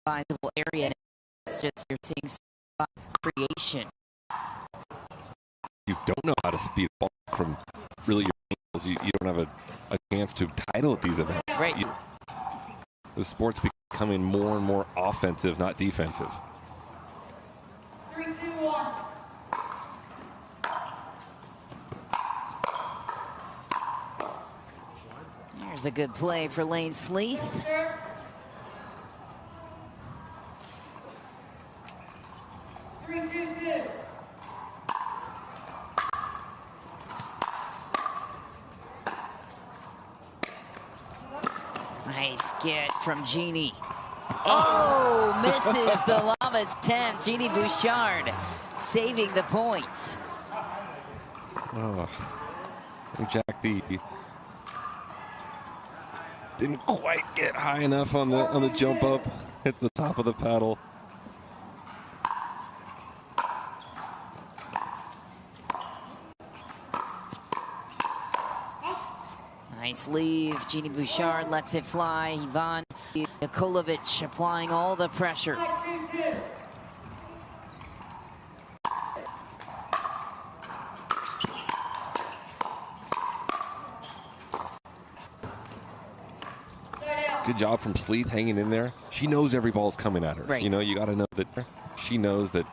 sizable area. It's just you're seeing creation. You don't know how to speed the ball from really your angles. You don't have a chance to title at these events. Right. The sport's becoming more and more offensive, not defensive. 3, 2, 1. There's a good play for Lane Sleeth. 3, 2, 2. Nice get from Jeannie. Oh, misses the lob attempt. Jeannie Bouchard saving the point. Oh, Jack D didn't quite get high enough on the jump up. Hit the top of the paddle. Nice leave. Jeannie Bouchard lets it fly. Ivan Jakovljevic applying all the pressure. 5, 2, 2. Good job from Sleeth hanging in there. She knows every ball's coming at her. Right. You know, you got to know that she knows that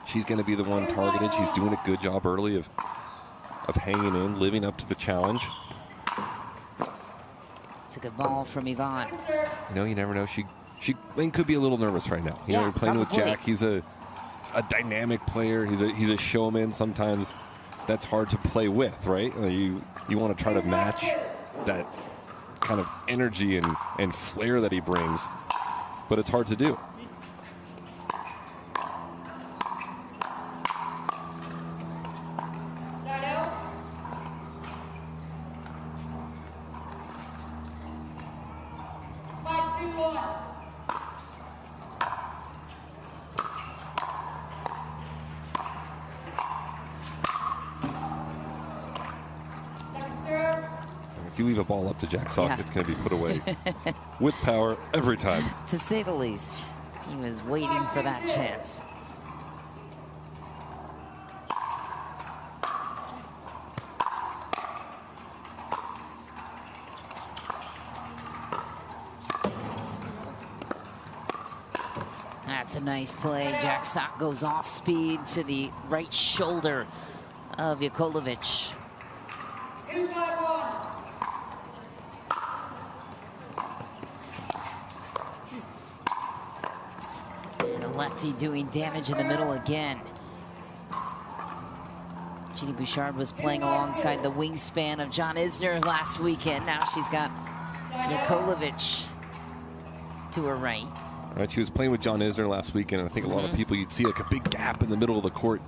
she's going to be the one targeted. She's doing a good job early of hanging in, living up to the challenge. It's a good ball from Ivan. You know, you never know. Lane could be a little nervous right now. You know, you're playing probably. with Jack. He's a dynamic player. He's a showman. Sometimes that's hard to play with, right? You want to try to match that kind of energy and flair that he brings, but it's hard to do. If you leave a ball up to Jack Sock, it's going to be put away with power every time. To say the least, he was waiting for that chance. That's a nice play. Jack Sock goes off speed to the right shoulder of Jakovljevic. 2, 5, 1. And a lefty doing damage in the middle again. Jeannie Bouchard was playing alongside the wingspan of John Isner last weekend. Now she's got Jakovljevic to her right. Right, she was playing with John Isner last weekend, and I think a lot of people, you'd see like a big gap in the middle of the court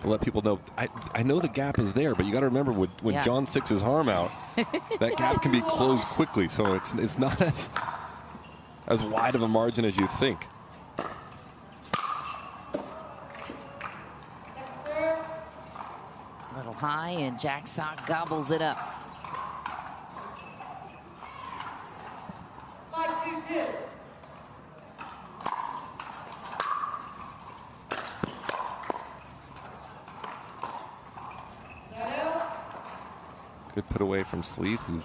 to let people know. I know the gap is there, but you got to remember when John sticks his arm out, that gap can be closed quickly. So it's not as wide of a margin as you think. A little high, and Jack Sock gobbles it up. 5, 2, 2. Good put away from Sleeth, who's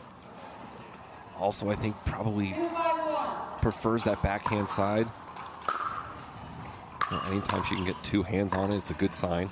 also, I think, probably prefers that backhand side. Anytime she can get two hands on it, it's a good sign.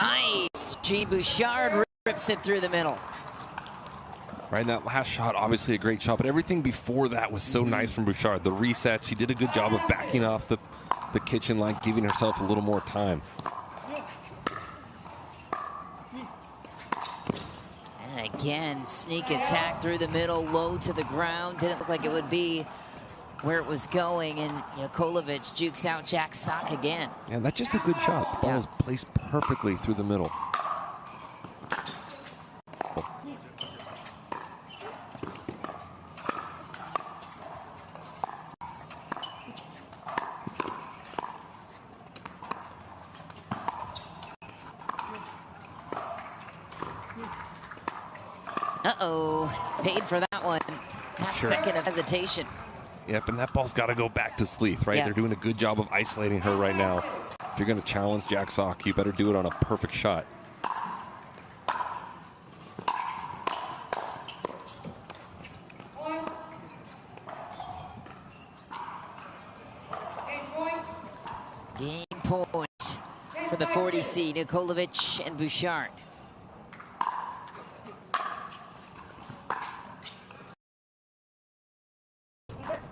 Nice. Bouchard rips it through the middle. Right, and that last shot, obviously a great shot, but everything before that was so nice from Bouchard. The resets, she did a good job of backing off the kitchen line, giving herself a little more time. And again, sneak attack through the middle, low to the ground. Didn't look like it would be where it was going, and Jakovljevic jukes out Jack Sock again. Yeah, that's just a good shot. The ball is placed perfectly through the middle. Uh-oh, paid for that one. Half second of hesitation. Yep, and that ball's got to go back to Sleeth, right? They're doing a good job of isolating her right now. If you're going to challenge Jack Sock, you better do it on a perfect shot. Game point for the 40 seed, Jakovljevic and Bouchard.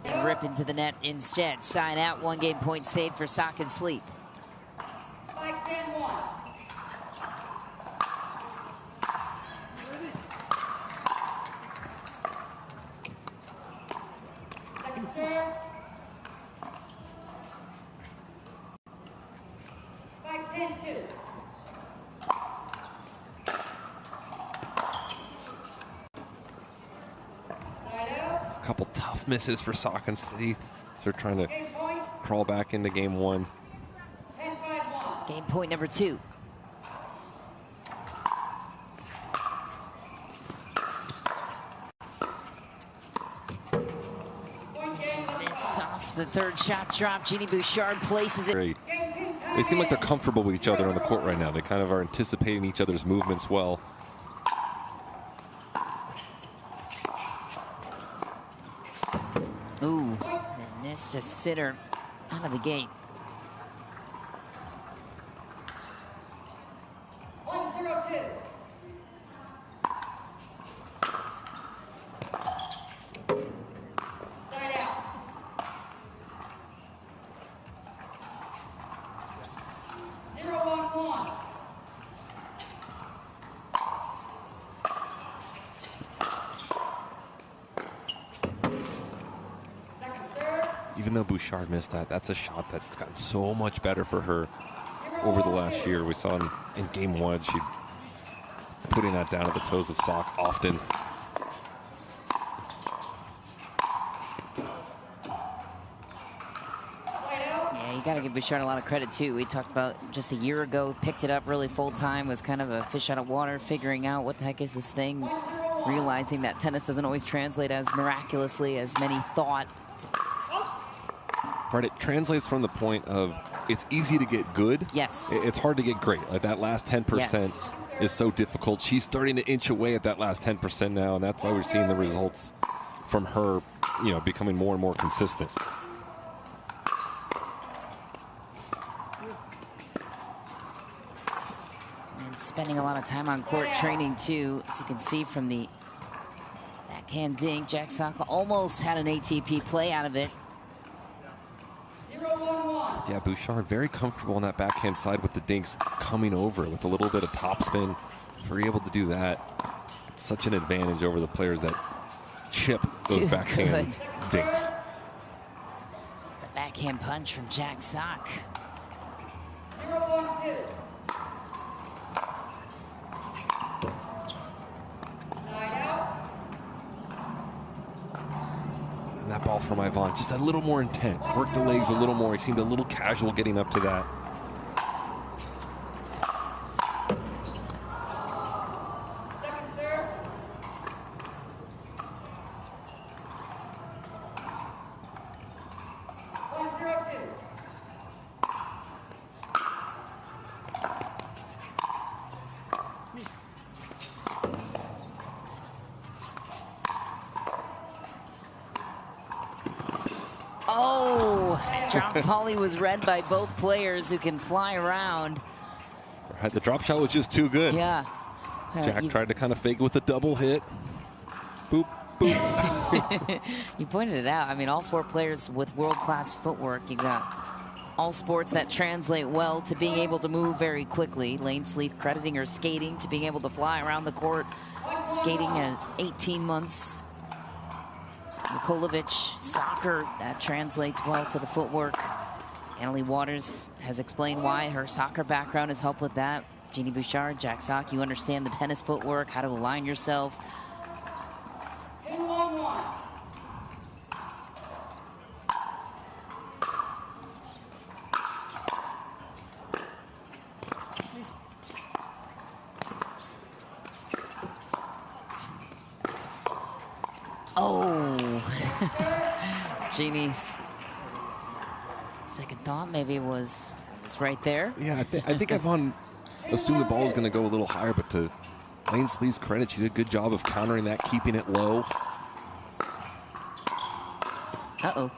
And rip into the net instead. Side out, 1 game point saved for Sock and Sleeth. 5-10-1. Second serve. 5-10-2. A couple tough misses for Sock and Sleeth. So they're trying to crawl back into game 1. Game point number 2. Miss off the third shot drop. Jeannie Bouchard places it. Great. They seem like they're comfortable with each other on the court right now. They kind of are anticipating each other's movements well. Ooh, and missed a sitter out of the gate. 1-0-2. Side out. 0-1-1. Second serve. Even though Bouchard missed that, that's a shot that's gotten so much better for her over the last year. We saw in game 1, she putting that down at the toes of Sock often. Yeah, you got to give Bouchard a lot of credit too. We talked about just a year ago, picked it up really full time, was kind of a fish out of water, figuring out what the heck is this thing, realizing that tennis doesn't always translate as miraculously as many thought. Right, it translates from the point of it's easy to get good. Yes. It's hard to get great. Like that last 10% is so difficult. She's starting to inch away at that last 10% now, and that's why we're seeing the results from her, becoming more and more consistent. And spending a lot of time on court training too, as you can see from the backhand dink. Jack Sock almost had an ATP play out of it. 0-1-1. Yeah, Bouchard very comfortable on that backhand side with the dinks coming over with a little bit of topspin. If we're able to do that, it's such an advantage over the players that chip those backhand dinks. The backhand punch from Jack Sock. 0-1-2. Side out. And that ball from Ivan, just a little more intent. Worked the legs a little more. He seemed a little casual getting up to that. Second serve. 1-0-2. Oh, drop volley was read by both players who can fly around. The drop shot was just too good. Yeah. Jack tried to kind of fake it with a double hit. Boop, boop. You pointed it out. I mean, all 4 players with world-class footwork. You got all sports that translate well to being able to move very quickly. Lane Sleeth crediting her skating to being able to fly around the court. Skating at 18 months. Jakovljevic, soccer, that translates well to the footwork. Annalie Waters has explained why her soccer background has helped with that. Jeannie Bouchard, Jack Sock, you understand the tennis footwork, how to align yourself. 2-on-1. Oh, Jeannie's second thought maybe was right there. Yeah, I think Yvonne assumed the ball was going to go a little higher, but to Lane Sleeth's credit, she did a good job of countering that, keeping it low. Uh-oh.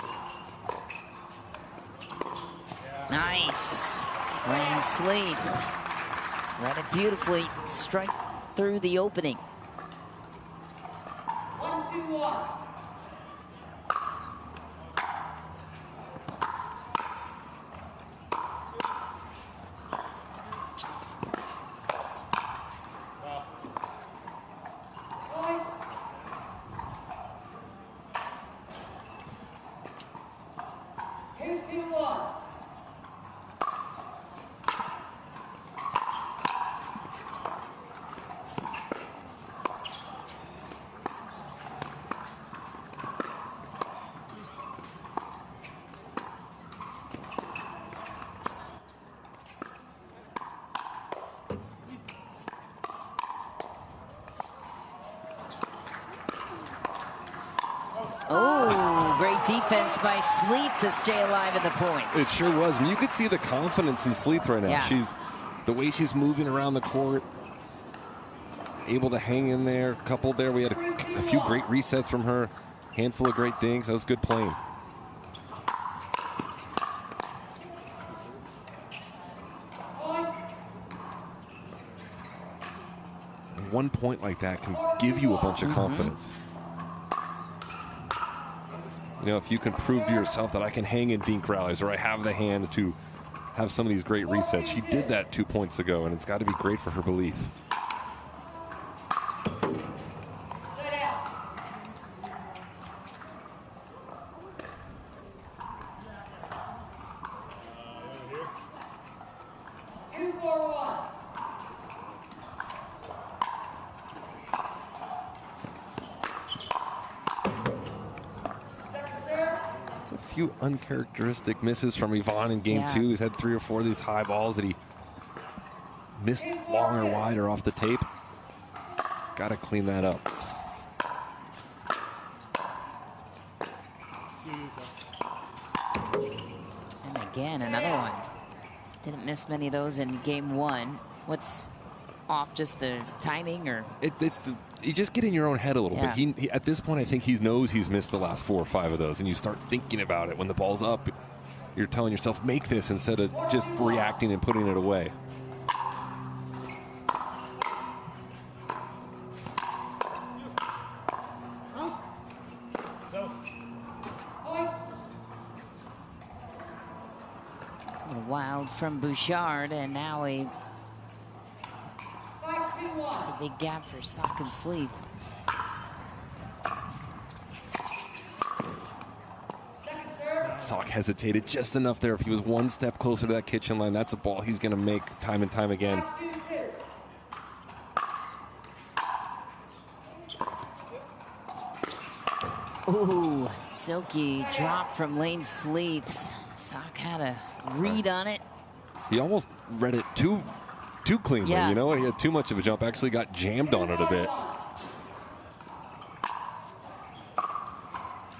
Nice. Lane Sleeth read it beautifully, strike through the opening. 1-2-1. Oh, great defense by Sleeth to stay alive at the point. It sure was, and you could see the confidence in Sleeth right now. Yeah. The way she's moving around the court, able to hang in there. Coupled there, we had a few great resets from her, handful of great dinks. That was good playing. One point like that can give you a bunch of confidence. You know, if you can prove to yourself that I can hang in dink rallies, or I have the hands to have some of these great resets. She did that 2 points ago, and it's got to be great for her belief. Few uncharacteristic misses from Yvonne in game 2. He's had 3 or 4 of these high balls that he missed long or wide or off the tape. Got to clean that up. And again, another one. Didn't miss many of those in game 1. What's off, just the timing, or? You just get in your own head a little bit. He at this point, I think he knows he's missed the last 4 or 5 of those, and you start thinking about it when the ball's up. You're telling yourself, make this, instead of just reacting and putting it away. Wild from Bouchard, and now a big gap for Sock and Sleeth. Sock hesitated just enough there. If he was 1 step closer to that kitchen line, that's a ball he's going to make time and time again. Ooh, silky drop from Lane Sleeth. Sock had a read on it. He almost read it too cleanly, you know? He had too much of a jump, actually got jammed on it a bit.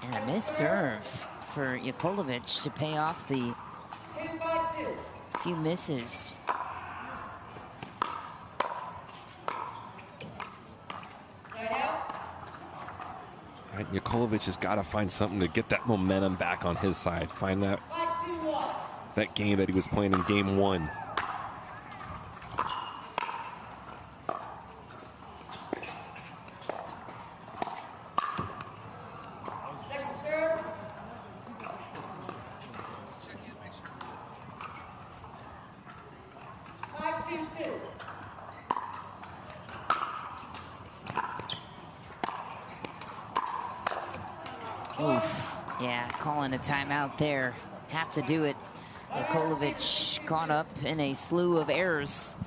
And a missed serve for Jakovljevic to pay off the few misses. Right, Jakovljevic has got to find something to get that momentum back on his side. Find that game that he was playing in game 1. 2-2. Oof. Yeah, calling a timeout there. Have to do it. Jakovljevic caught up in a slew of errors.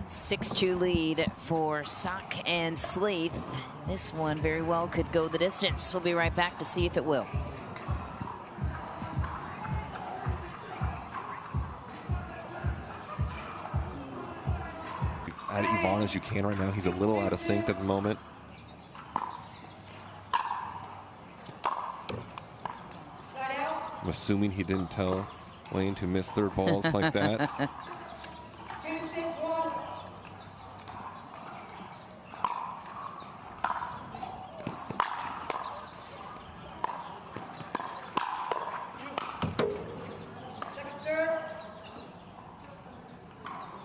6-2 lead for Sock and Sleeth. This one very well could go the distance. We'll be right back to see if it will. Add Ivan as you can right now. He's a little out of sync at the moment. I'm assuming he didn't tell Lane to miss third balls like that. 2-6-1. Second serve.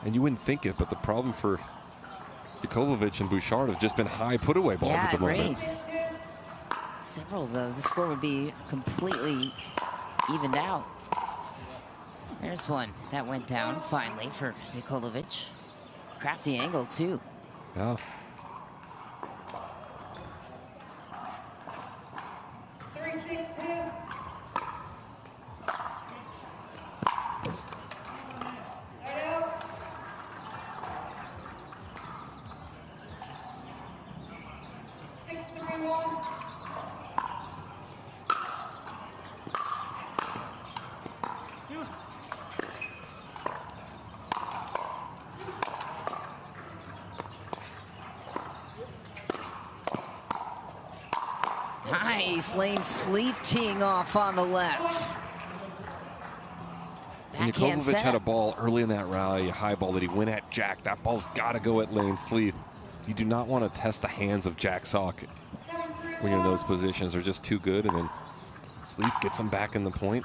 And you wouldn't think it, but the problem for Jakovljevic and Bouchard have just been high put-away balls at the moment. Right. Several of those. The score would be completely evened out. There's one that went down finally for Jakovljevic. Crafty angle too. Yeah. 3-6-2. Right out. 6-3-1. Nice lane Sleeth teeing off on the left. And Backhand Jakovljevic had set. a ball early in that rally, a high ball that he went at Jack. That ball's got to go at Lane Sleeth. You do not want to test the hands of Jack Sock when you're in those positions. They're just too good, and then Sleeth gets them back in the point.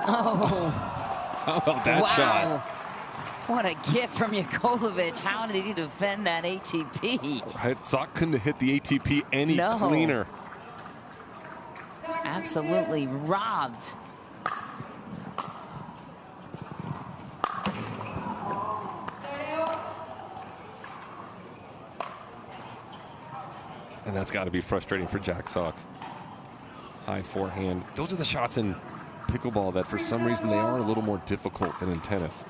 Oh, How about that shot? what a gift from Jakovljevic. How did he defend that ATP? Right, Sock couldn't have hit the ATP any No. cleaner. Absolutely robbed. And that's got to be frustrating for Jack Sock. High forehand. Those are the shots in pickleball that for some reason they are a little more difficult than in tennis.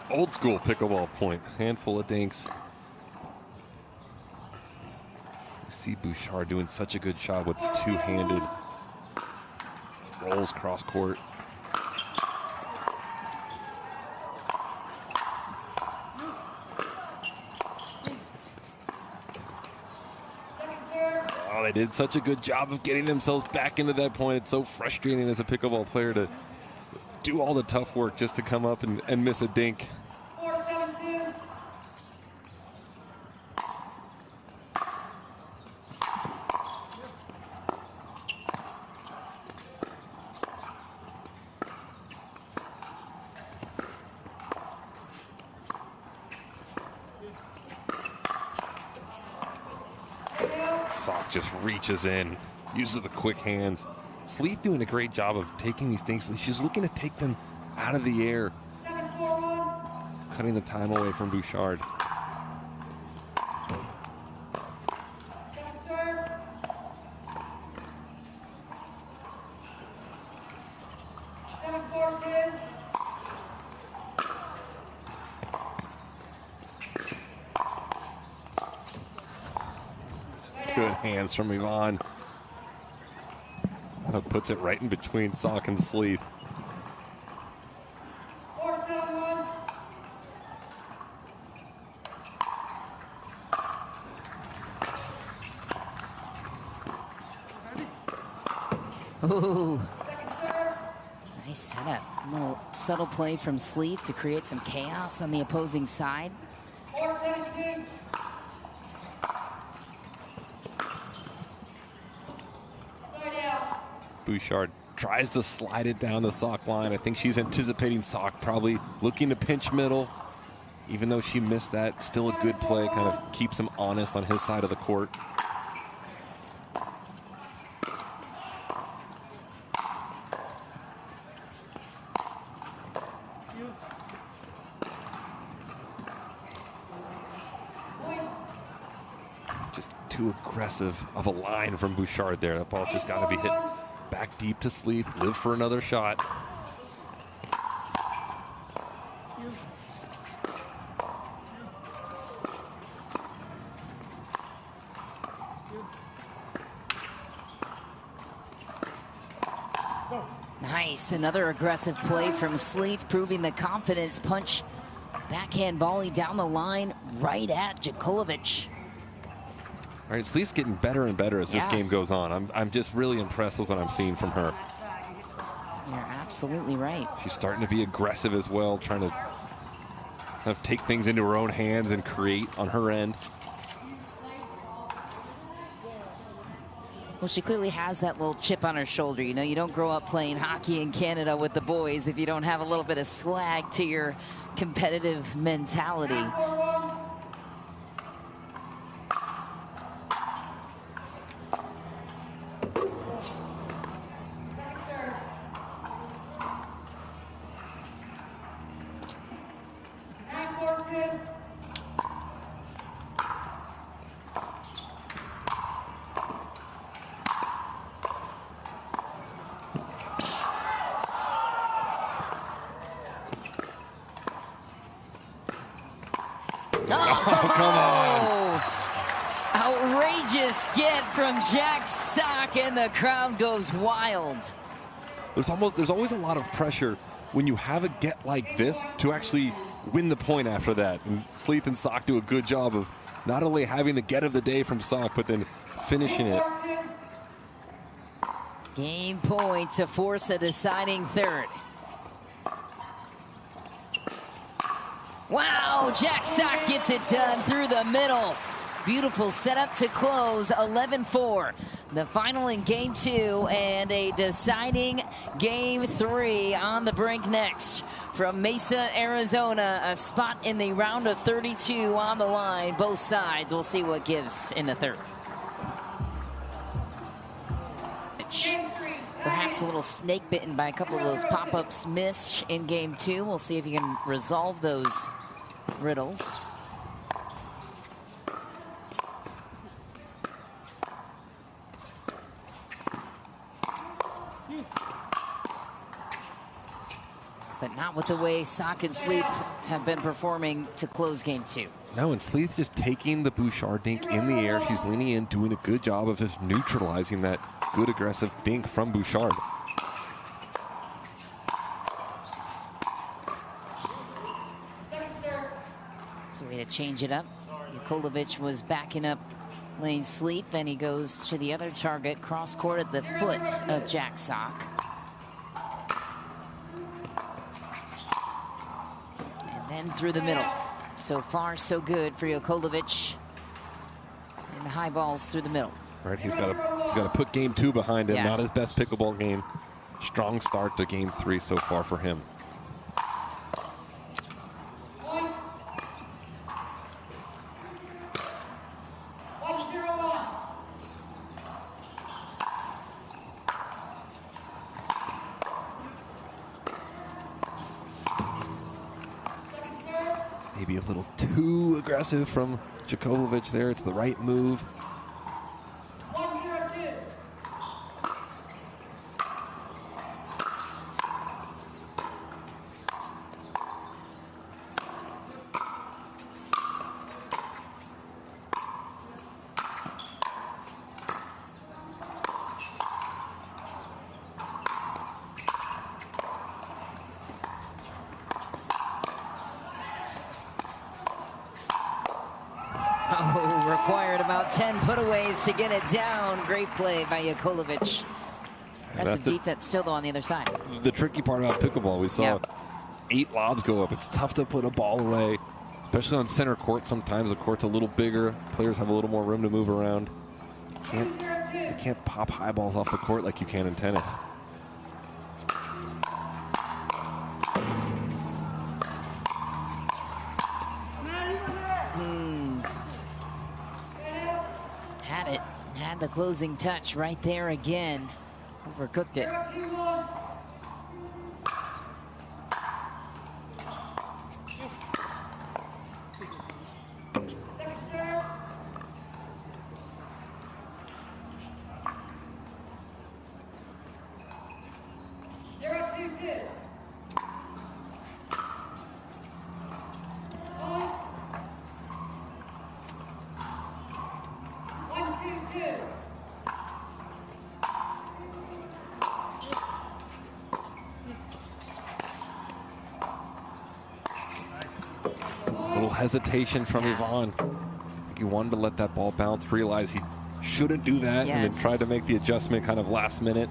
Old school pickleball point. Handful of dinks. You see Bouchard doing such a good job with the two-handed rolls cross court. Oh, they did such a good job of getting themselves back into that point. It's so frustrating as a pickleball player to do all the tough work just to come up and miss a dink. 4-7-2. Sock just reaches in, uses the quick hands. Sleeth doing a great job of taking these things. She's looking to take them out of the air, 7-4-1. cutting the time away from Bouchard. Second serve. Seven, 4-10. Good hands from Ivan. Puts it right in between Sock and Sleeth. 4-7-1. Ooh, Second serve. nice setup. A little Subtle play from Sleeth to create some chaos on the opposing side. 4-17. Side out. Bouchard tries to slide it down the sock line. I think she's anticipating sock, probably looking to pinch middle. Even though she missed that, still a good play, kind of keeps him honest on his side of the court. Just too aggressive of a line from Bouchard there. That ball's just got to be hit back deep to Sleeth, live for another shot. Nice, another aggressive play from Sleeth, proving the confidence punch. Backhand volley down the line, right at Jakovljevic. All right, Sleeth's getting better and better as this game goes on. I'm just really impressed with what I'm seeing from her. You're absolutely right. She's starting to be aggressive as well, trying to kind of take things into her own hands and create on her end. Well, she clearly has that little chip on her shoulder. You know, you don't grow up playing hockey in Canada with the boys if you don't have a little bit of swag to your competitive mentality. Oh, come on. Outrageous get from Jack Sock, and the crowd goes wild. There's always a lot of pressure when you have a get like this to actually win the point after that. And Sleeth and Sock do a good job of not only having the get of the day from Sock, but then finishing it. Game point to force a deciding third. Wow, Jack Sock gets it done through the middle. Beautiful setup to close, 11-4. The final in game 2 and a deciding game 3 on the brink next. From Mesa, Arizona, a spot in the round of 32 on the line. Both sides, we'll see what gives in the third. Perhaps a little snake bitten by a couple of those pop-ups missed in game 2. We'll see if he can resolve those riddles. But not with the way Sock and Sleeth have been performing to close game 2. No, and Sleeth just taking the Bouchard dink in the air. She's leaning in, doing a good job of just neutralizing that good aggressive dink from Bouchard. It's a way to change it up. Jakovljevic was backing up Lane Sleeth, then he goes to the other target, cross court at the foot of Jack Sock. And then through the middle. So far, so good for Jakovljevic. And the high balls through the middle. Right, he's got to put game 2 behind him. Yeah. Not his best pickleball game. Strong start to game 3 so far for him. Maybe a little too aggressive from Jakovljevic there. It's the right move. Oh, required about 10 putaways to get it down. Great play by Jakovljevic. Impressive defense still, though, on the other side. The tricky part about pickleball, we saw 8 lobs go up. It's tough to put a ball away, especially on center court. Sometimes the court's a little bigger. Players have a little more room to move around. You can't pop high balls off the court like you can in tennis. Had it. Had the closing touch right there again. Overcooked it. Hesitation from Yvonne. He wanted to let that ball bounce, realize he shouldn't do that, and then tried to make the adjustment kind of last minute.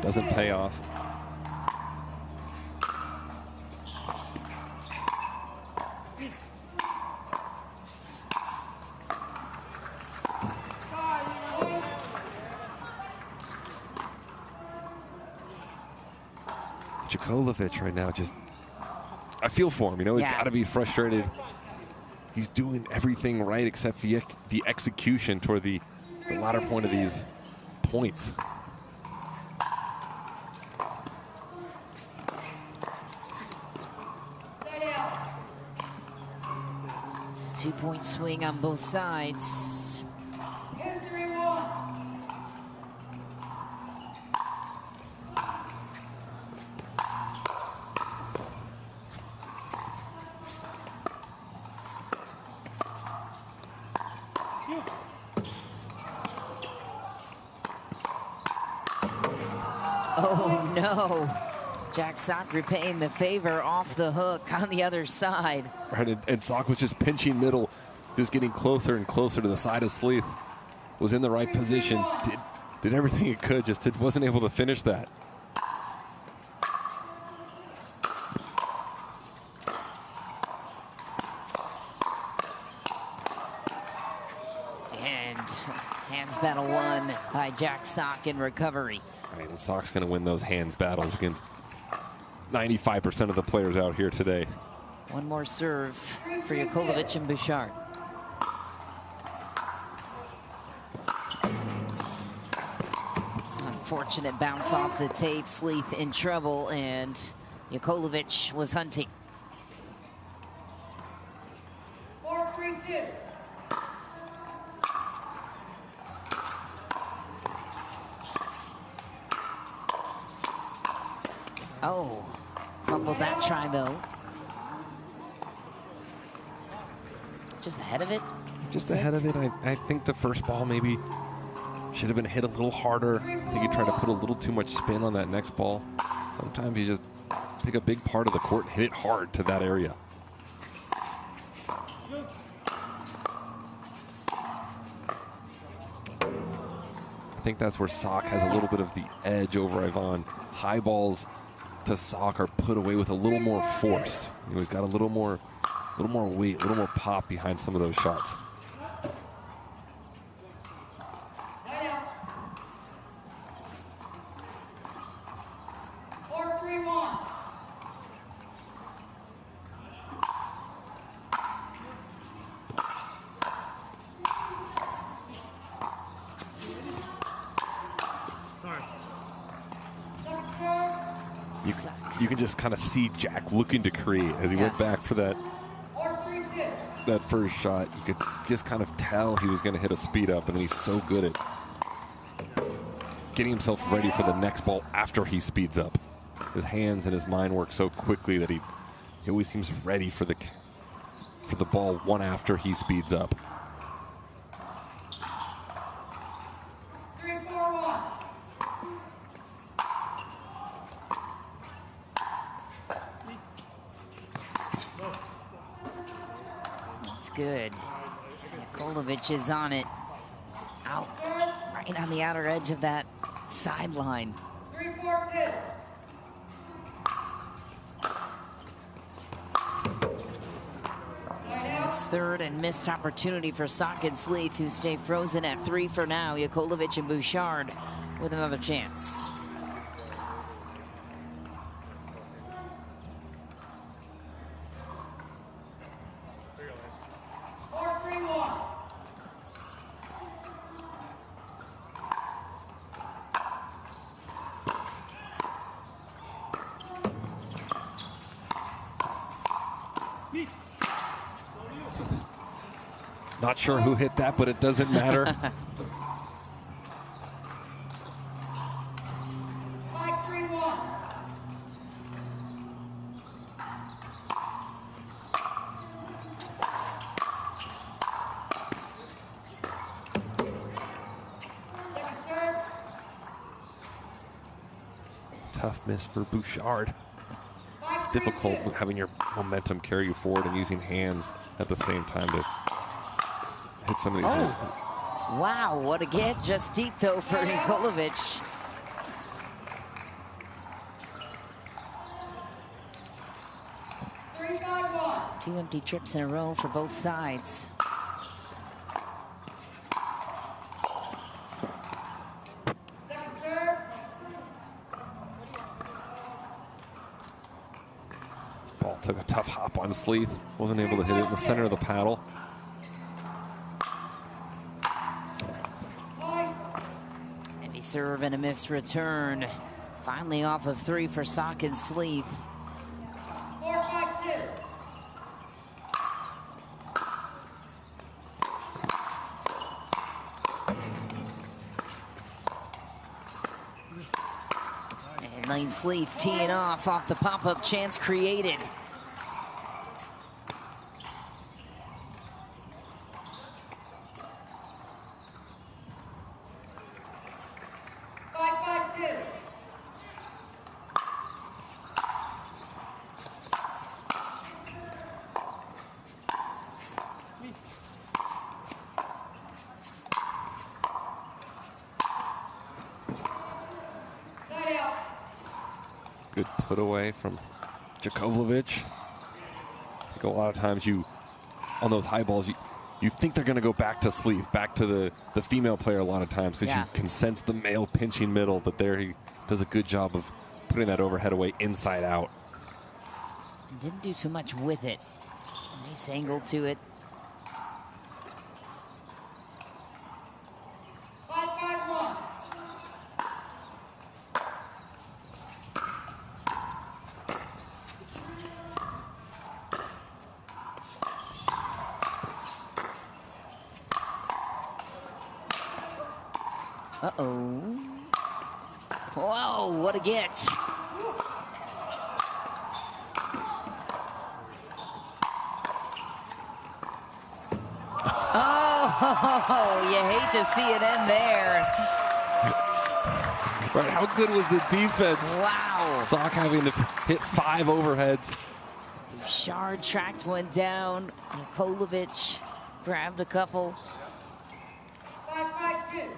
Doesn't pay off. Jakovljevic right now, just, I feel for him, you know, he's got to be frustrated. He's doing everything right except the execution toward the latter point of these points. Two-point swing on both sides. Oh no, Jack Sock repaying the favor off the hook on the other side. Right, and Sock was just pinching middle, just getting closer and closer to the side of Sleeth. Was in the right position, did everything it could, just wasn't able to finish that. And hands battle won by Jack Sock in recovery. Right, and Sock's going to win those hands battles against 95% of the players out here today. One more serve for Jakovljevic and Bouchard. Unfortunate bounce off the tape. Sleeth in trouble, and Jakovljevic was hunting. 4-3-2. Oh, fumbled that try though. Just ahead of it? Just ahead of it. I think the first ball maybe should have been hit a little harder. I think he tried to put a little too much spin on that next ball. Sometimes you just pick a big part of the court and hit it hard to that area. I think that's where Sock has a little bit of the edge over Ivan. High balls to Sock are put away with a little more force. You know, he's got a little more weight, a little more pop behind some of those shots. You can just kind of see Jack looking to create as he went back for that first shot. You could just kind of tell he was going to hit a speed up, and then he's so good at getting himself ready for the next ball after he speeds up. His hands and his mind work so quickly that he always seems ready for the ball one after he speeds up. 3-4-1. That's good. Jakovljevic is on it. Out, right on the outer edge of that sideline. 3-4-2. This third and missed opportunity for Sock and Sleeth, who stay frozen at 3 for now. Jakovljevic and Bouchard with another chance. Not sure who hit that, but it doesn't matter. 5-3-1. Second serve. Tough miss for Bouchard. It's difficult having your momentum carry you forward and using hands at the same time to hit some of these. Wow, what a get. Just deep, though, for Jakovljevic. Two empty trips in a row for both sides. Second serve. Ball took a tough hop on Sleeth. Wasn't able to hit it in the center of the paddle. Serve and a missed return. Finally off of 3 for Sock and Sleeth. 4-5-2. And Lane Sleeth teeing off the pop-up chance created. Good put away from Jakovljevic. I think a lot of times on those high balls, you think they're going to go back to Sleeth, back to the female player a lot of times, because you can sense the male pinching middle, but there he does a good job of putting that overhead away inside out. Didn't do too much with it. Nice angle to it. 5-5-1. Uh-oh. Whoa, what a get. Oh, you hate to see it end there. Right, how good was the defense? Wow. Sock having to hit 5 overheads. Bouchard tracked one down. Jakovljevic grabbed a couple. 5-5-2.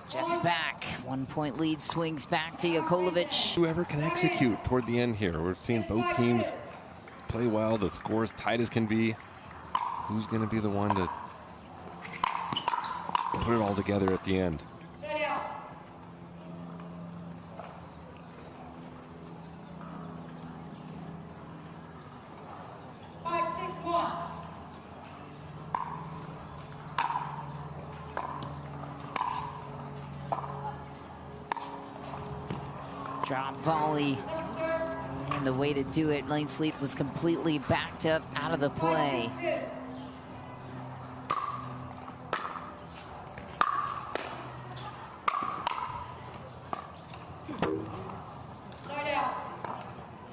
Just back. 1 point lead swings back to Jakovljevic. Whoever can execute toward the end here. We're seeing both teams play well. The score is tight as can be. Who's going to be the one to put it all together at the end? Stay out. Drop volley. And the way to do it, Lane Sleeth was completely backed up out of the play.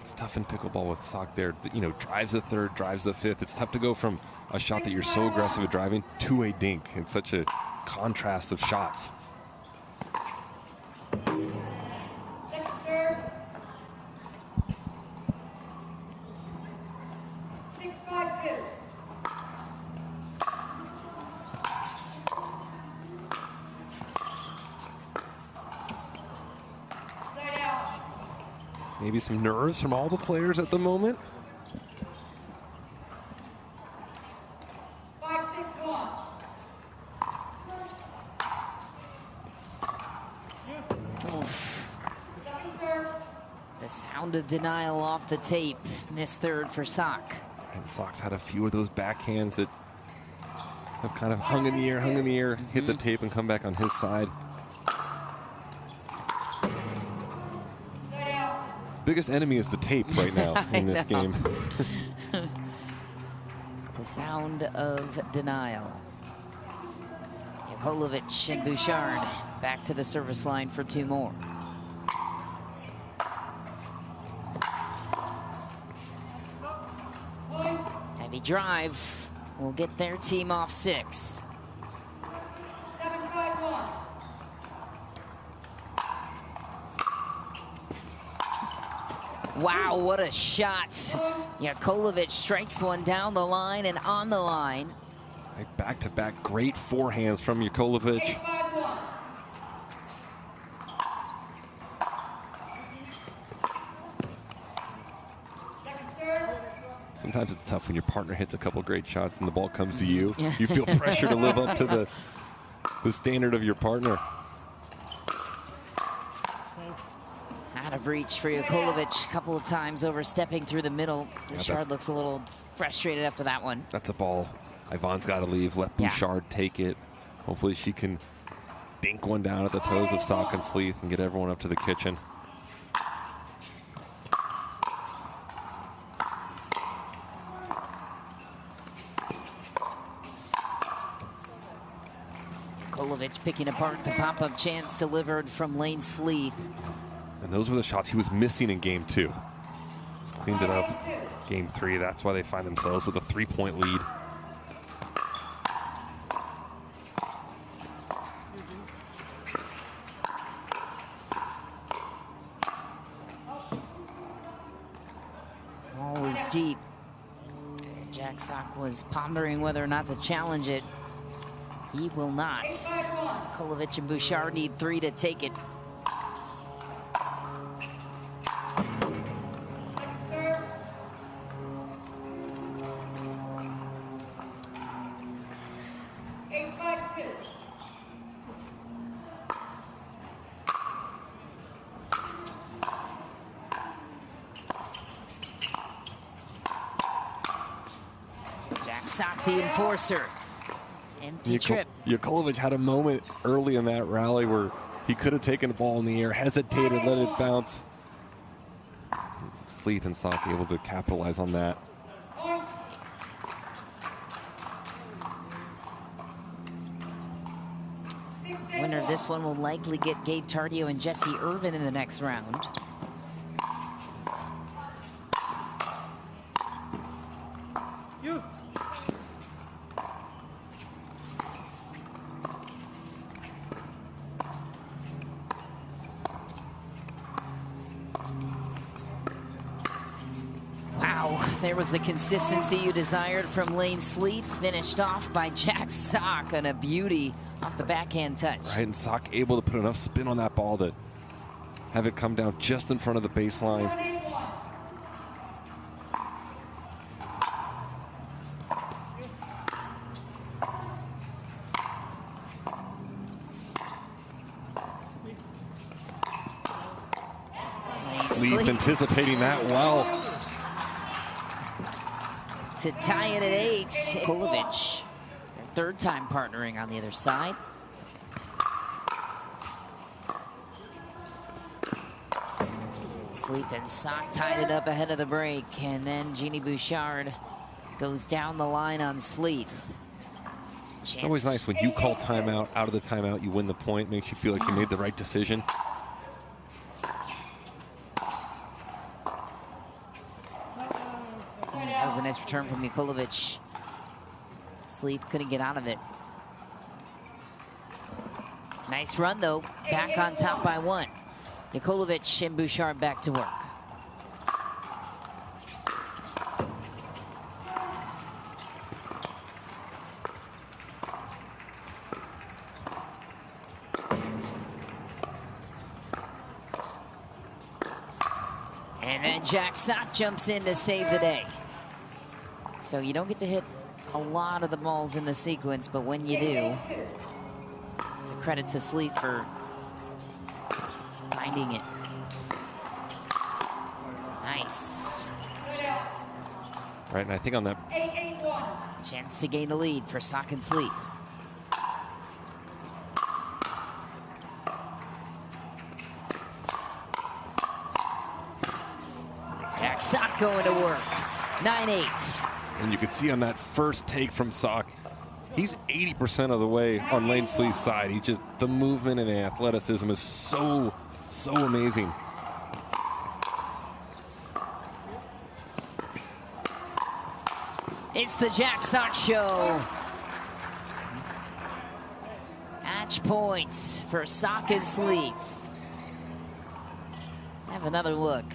It's tough in pickleball with Sock there. You know, drives the third, drives the fifth. It's tough to go from a shot that you're so aggressive at driving to a dink. It's such a contrast of shots. Maybe some nerves from all the players at the moment. 5-6-1. Oof. Second serve. The sound of denial off the tape. Missed third for Sock. And Sock's had a few of those backhands that have kind of hung in the air, hit the tape and come back on his side. Stay out. Biggest enemy is the tape right now in this game. The sound of denial. Jakovljevic and Bouchard back to the service line for 2 more. Heavy drive will get their team off 6. 7-5-1. Wow, what a shot. Jakovljevic strikes one down the line and on the line. Like back-to-back great forehands from Jakovljevic. 8-5-1. Second serve. Sometimes it's tough when your partner hits a couple great shots and the ball comes to you. Yeah. You feel pressure to live up to the standard of your partner. Out of reach for Jakovljevic a couple of times, overstepping through the middle. Bouchard looks a little frustrated after that one. That's a ball Yvonne's got to leave. Let Yeah. Bouchard take it. Hopefully she can dink one down at the toes of Sock and Sleeth and get everyone up to the kitchen. Jakovljevic picking apart the pop-up chance delivered from Lane Sleeth. And those were the shots he was missing in game 2. He's cleaned it up. Game 3, that's why they find themselves with a 3-point lead. Ball was deep. Jack Sock was pondering whether or not to challenge it. He will not. 8-5-1. Jakovljevic and Bouchard need 3 to take it. Second serve. Eight, 5-2. Jack Sock, the enforcer. Empty trip. Jakovljevic had a moment early in that rally where he could have taken the ball in the air, hesitated, let it bounce. Sleeth and Sock able to capitalize on that. Point. Winner of this one will likely get Gabe Tardio and Jesse Irvin in the next round. Wow, there was the consistency you desired from Lane Sleeth, finished off by Jack Sock on a beauty off the backhand touch. Right, and Sock able to put enough spin on that ball to have it come down just in front of the baseline. 7-8-1. Sleeth anticipating that well. To tie it at 8, Jakovljevic, their 3rd time partnering on the other side. Sleeth and Sock tied it up ahead of the break, and then Jeannie Bouchard goes down the line on Sleeth. It's always nice when you call timeout, out of the timeout, you win the point, makes you feel like you made the right decision. That was a nice return from Jakovljevic. Sleeth couldn't get out of it. Nice run, though. Back on top by 1. Jakovljevic and Bouchard back to work. And then Jack Sock jumps in to save the day. So you don't get to hit a lot of the balls in the sequence, but when you do, it's a credit to Sleeth for finding it. Nice. Right, and I think on that, 8-8-1. Chance to gain the lead for Sock and Sleeth. Jack Sock going to work. 9-8. and you could see on that first take from Sock, he's 80% of the way on Lane Sleeth's side. He just, the movement and the athleticism is so amazing. It's the Jack Sock Show. Match points for Sock and Sleeth. Have another look.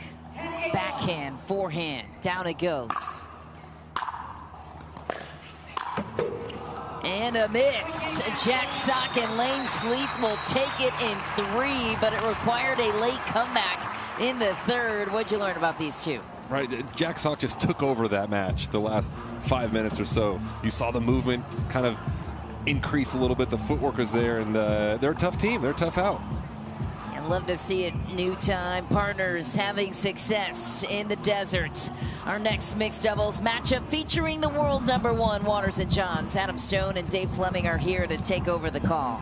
Backhand, forehand, down it goes. And a miss. Jack Sock and Lane Sleeth will take it in 3, but it required a late comeback in the third. What'd you learn about these two? Right, Jack Sock just took over that match the last 5 minutes or so. You saw the movement kind of increase a little bit. The footwork was there, and they're a tough team. They're tough out. And love to see it. New time partners having success in the desert. Our next mixed doubles matchup featuring the world #1 Waters and Johns. Adam Stone and Dave Fleming are here to take over the call.